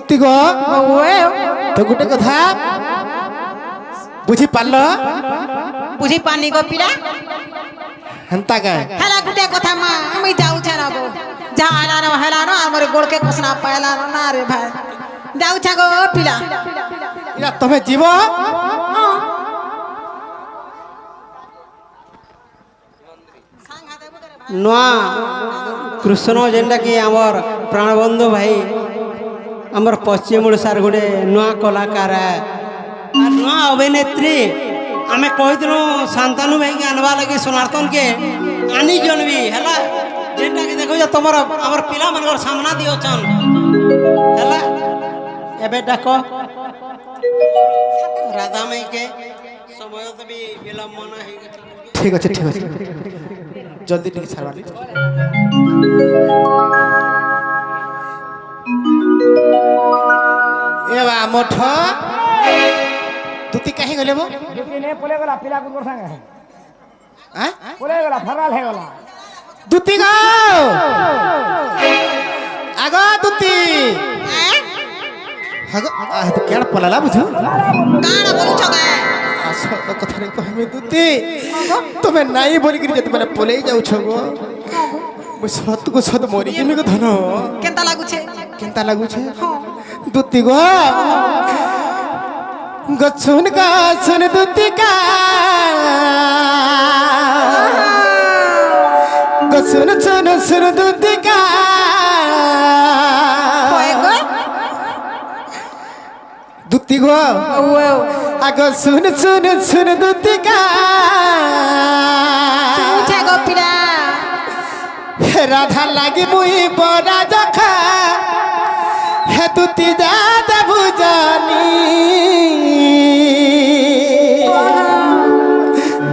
দুতি গো তো গোটে কথা বুঝি পারল বুঝি পানি গো পিলা হেন্তা কা হেলা গুটে কথা মা আমি যাউছে না গো যা আলানো হেলানো আমার গোড়কে কসনা পাইলানো না রে ভাই যাউছে গো পিলা ইয়া তুমি জীব নয়া কৃষ্ণ যেটা কি আমার প্রাণবন্ধু ভাই আমার পশ্চিম ওড়িশার গোটে নয়া কলাকার আর নয়া অভিনেত্রী আমি কইলু শান্তানু ভাই কে আনবা লাগি সনাতন কে আনি জনবি হেলা যেটা কি দেখো যে তোমার আমার পিলা মানকর সামনা দিওছন হেলা এবে ডাক রাধা মাই কে সময় তো বি বিলম্ব না হই গেছে ঠিক আছে জলদি টিকে ছাড়বানি এ বা মঠ দুতি কাহি গলে বো ने पले गला पिला कुछ संग है হ্যাঁ पले गला फराल है गला দুতি গো আগো দুতি আগো কেন পলালা বুঝো কানা বলছ গে আসল কথা রে কহমি দুতি তুমি নাই বলি কি যেতে মানে পলেই যাউছ গো মু সত গো সত মরি জিমি গো ধন কেনতা লাগুছে কেনতা লাগুছে দুতি গো গছুন গাছুন দুতি কা গছুন চুন সুন দুতি কা কয় গো দুতি গো আগ শুন শুন শুন দুতি কা যাউছে গো পিলা রাধা লাগি মুই বড়া জখা হে দুতি যা দেবু জানি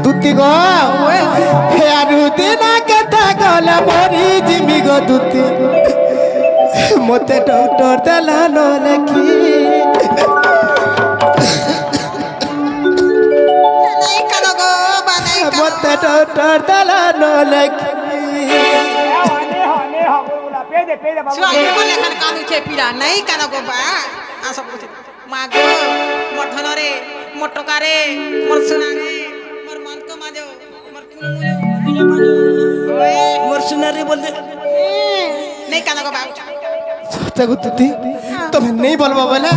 দুতি গো হে আরু দিনা কথা গলা মরি জিমি গো দুতি মতে ডক্টর দেলা ন লেখি নাই কানো গো বা নাই কানো মতে ডক্টর দেলা ন লেখি ने हो बोला पे दे बाबू ছুয়া কোন লেখান কানুছে পিলা নাই কানো গো বা আস বুঝে মা গো মোর ধনরে মোর টকারে মোর সোনারে মোর মনক মাজো মোর কুলমুজো মোর সুনারি বলতে নাই কানো গো বা সত্য গো তুতি তুমি নেই বলবো বলে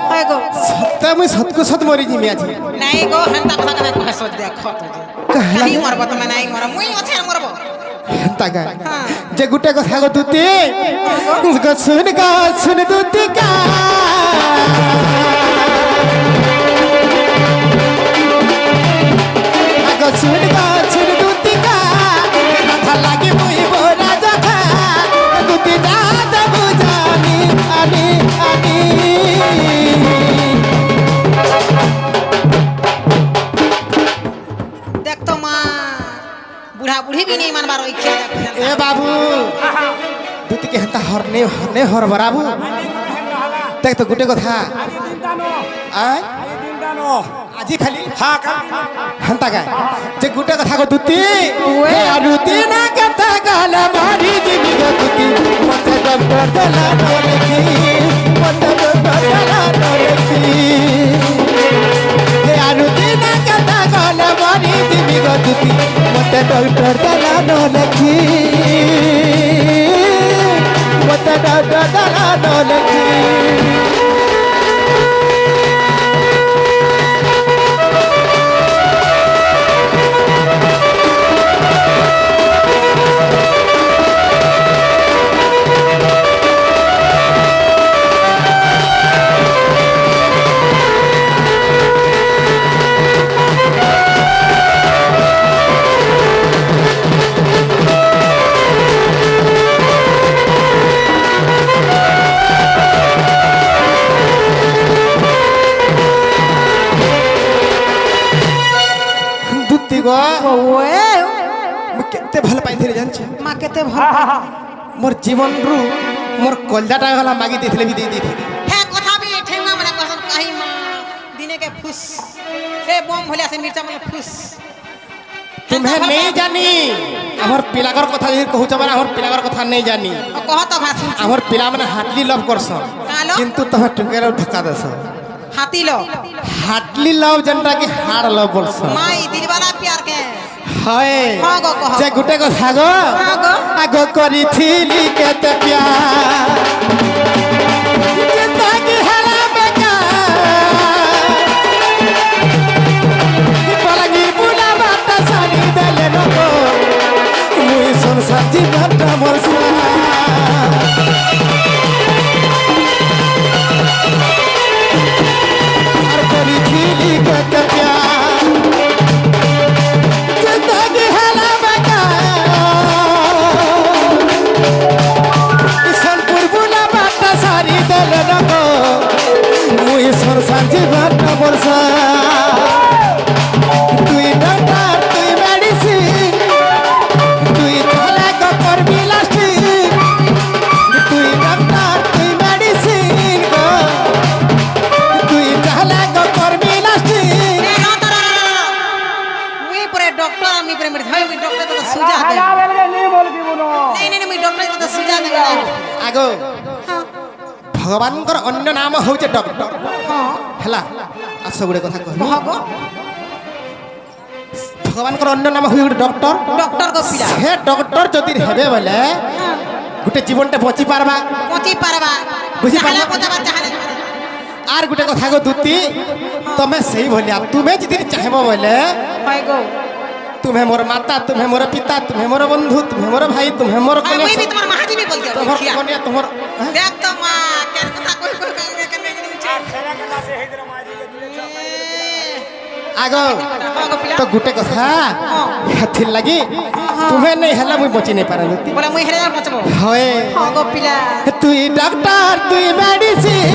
হয় গো সত্য মুই সতকো সত মরি জিমি আছি নাই গো হেনতা কথা কথা কহে সদ দেখো তো কাহলা কাহি মরব তুমি নাই মর মুই আছে মরব তাগা যে গুটে কথা গো তুতি গছুন দুতি কা গছুন দুতি কা রাধা লাগি মুই বড়া জখা দুতি যা দেবু জানি আনি আনি দেখ তো মা বুড়া বুড়ি भी नहीं मानबार इच्छा देख এ বাবু দুতি কে হেতা হরনে হরনে হর বাবু দেখ তো গুটে কথা আয় আজি খালি हां का হন্তা গায় যে গুটে কথা গো দুতি হে আরুতি না কথা গালা মারি দিবি গো দুতি মতে ডক্টর দেলা ন লেখি মতে ডক্টর দেলা ন লেখি হে আরুতি না কথা গালা মারি দিবি গো দুতি মতে ডক্টর দেলা ন লেখি মতে ডক্টর দেলা ন লেখি দুতি গো ওয়ে মু কেতে ভাল পাইଥିଲି জানছ মা কেতে ভাল মোর জীবন রু মোর কলজাটা গলা মাগি দিছিলে বি দিয়ে দিଥିଲି হে কথা भी ठेंगा मने कसम कही मां दिने के फुस से बम भलिया से मिर्चा मने फुस तुम्हें नहीं जानी আমার পিলাগর কথা যদি কহুছ মানে আমার পিলাগর কথা নেই জানি কহ তো ঘাসু আমার পিলা মানে হাটলি লভ করছন কালো? কিন্তু তুমি টুকের ধক্কা দেছ হাতি লো হাটলি লভ যেনটা কি হাড় লভ বলছ মাই দিলবালা প্যার কে হয় হ্যাঁ গো, কহ। যে গোটে কথা গো হ্যাঁ গো। আগ করিছিলি কেতে প্যার জিন্দগি হেলা বেকার পলগি বুলা বাতা সারি দেলে নগো মুই সংসার জীবনটা মোর সারা আর করিছিলি কেতে প্যার জিন্দগি হেলা বেকার সোনপুর বুলা বাতা সারি দেলে নগো মুই সংসার জীবনটা মোর সারা তুই ডক্টর তুই মেডিসিন তুই তাহলে গো করবি লাস্টিং তুই ডক্টর তুই মেডিসিন গো তুই তাহলে গো করবি লাস্টিং মুই পরে ডক্টর আমি পরে মেরে হয় মুই ডক্টর তো সুজা দে लगा ले नहीं बोल की बोलो নাই নাই মুই ডক্টর তো সুজা দে আগো ভগবানଙ୍କର ଅନ୍ୟ ନାମ ହଉଛି ଡକ୍ଟର হ্যাঁ ହେଲା ଆସ ଗୋଟେ କଥା କହିବି কহ গো ଭଗବାନଙ୍କର ଅନ୍ୟ ନାମ ହଉଛି ଗୋଟେ ଡକ୍ଟର ডক্টর গো পিলা ସେ ଡକ୍ଟର ଯଦି ହେବେ ବୋଲେ ଗୋଟେ ଜୀବନଟେ ବଞ୍ଚି ପାରବା পচি পারবা বুঝি চাহলে পারবা? পচাবা চাহলে আর ଗୋଟେ କଥା গো দুতি ତମେ ସେଇ ଭଳିଆ ତୁମେ ଯଦି ଚାହିଁବ ବୋଲେ হয় গো ତୁମେ ମୋର ମାତା ତୁମେ ମୋର ପିତା ତୁମେ ମୋର ବନ୍ଧୁ ତୁମେ ମୋର ଭାଇ ତୁମେ ମୋର হয় মুই କନ୍ୟା বি তোমার মাহাজি বি বলতে তোমার কন্যা তোমার হ্যাঁ? দেখ তো মা কেন কথা কই কই কই কেন কেন উঠে सेना के से हे तेरा माजी के दिले আগ হ্যাঁ গো পিলা তো ଗୋଟେ କଥା ହେଥିର୍ ଲାଗି ତୁମେ ନେଇ ହେଲା ମୁଇଁ ବଞ୍ଚି ନେଇ ପାରେ ଦୁତି বলে মুই হেরে যা পচবো ହଏ হ্যাঁ গো পিলা তুই ডাক্তার তুই মেডিসিন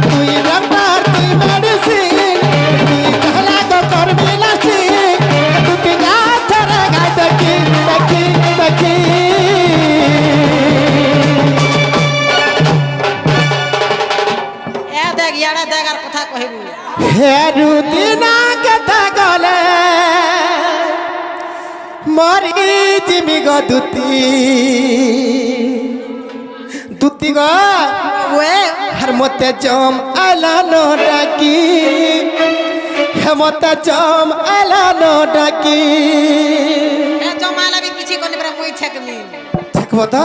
তুই ডাক্তার তুই মেডিসিন তুই তাহলে গো করবি লাস্টিং তুই গা ধরে গা দেখি দেখি দেখি এ দেখ ইয়াড়া দেখ আর কথা কহিবু হেরু দিনা কথা গলে মরি জিমি গো দুতি দুতি গো ওয়ে আর মতে জম আলানো ডাকি হে মতে জম আলানো ডাকি এ জমালা বি কিছু কোনি পরে মুই ছেকমি দেখব তো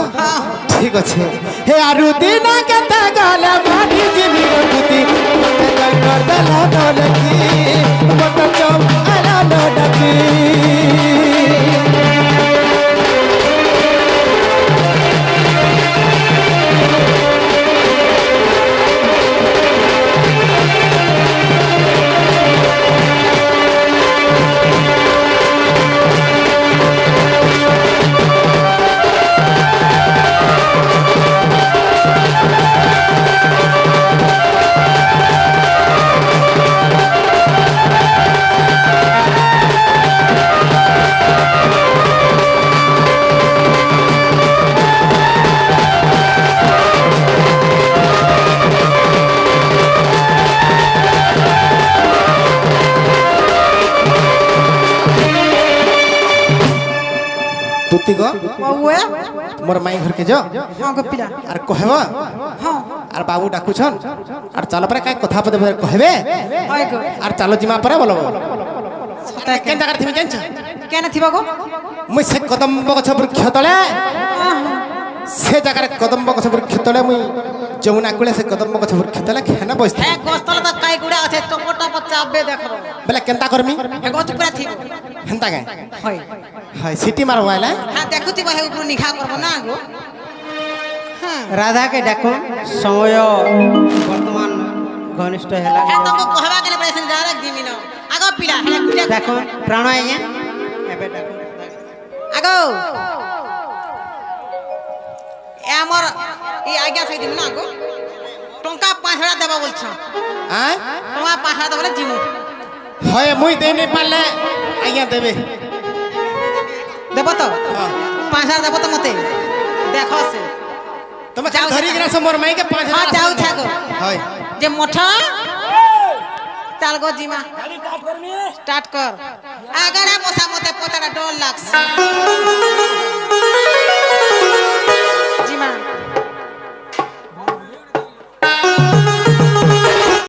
ঠিক আছে হে আরু দিনা কথা গলে মরি জিমি গো দুতি মতে জম আলানো ডাকি মতে জম আলানো ডাকি তুতি গো ওয়ে মোর মাই ঘরকে যাও হ্যাঁ গো পিলা আর কহব হ্যাঁ আর বাবু ডাকুছন আর চাল পরে কাই কথা পদে কহবে হয় গো আর চালো জিমা পরে বলব সতা কেন জায়গা তুমি জানছ কেন থিবা গো মুই সে কদম্ব গছ বৃক্ষ তলে সে জায়গার কদম্ব গছ বৃক্ষ তলে মুই যমুনা কুলে সে কদম্ব গছ বৃক্ষ তলে খেনা বসতে হ্যাঁ গোস্তলে তো কাই গুড়া আছে টপটা পচা আবে দেখো বেলা কেনতা করমি হ্যাঁ গছ পুরা থিব হেনতা গায় হয় হয় সিটি মারবাইলা হ্যাঁ দেখুতি বাহে উপর নিখা করব না গো হ্যাঁ রাধাকে ডাকুন সময় বর্তমান ঘনিষ্ঠ হেলা হ্যাঁ তুমি কহবা কেন প্রেসেন্ট ডাইরেক্ট দিমি না আগো পিলা হ্যাঁ কুড়িয়া দেখুন প্রাণ আজ্ঞা এবে ডাকুন আগো এ আমার এই আজ্ঞা সাই দিম না আগো টঙ্কা 5000 দেবা বলছ হ্যাঁ টঙ্কা 5000 দেবলে জিমু হয় মুই দেই নি পারলে আজ্ঞা দেবে দেব তো হ্যাঁ 5000 দেব তো মতে দেখো সে তুমি ধরি গরা মোর মাইকে 5000 হ্যাঁ যাও থাকো হয় যে মঠ চাল গো জিমা গাড়ি কাট করবি স্টার্ট কর আগাড়া বসা মতে পতাটা ডর লাগছে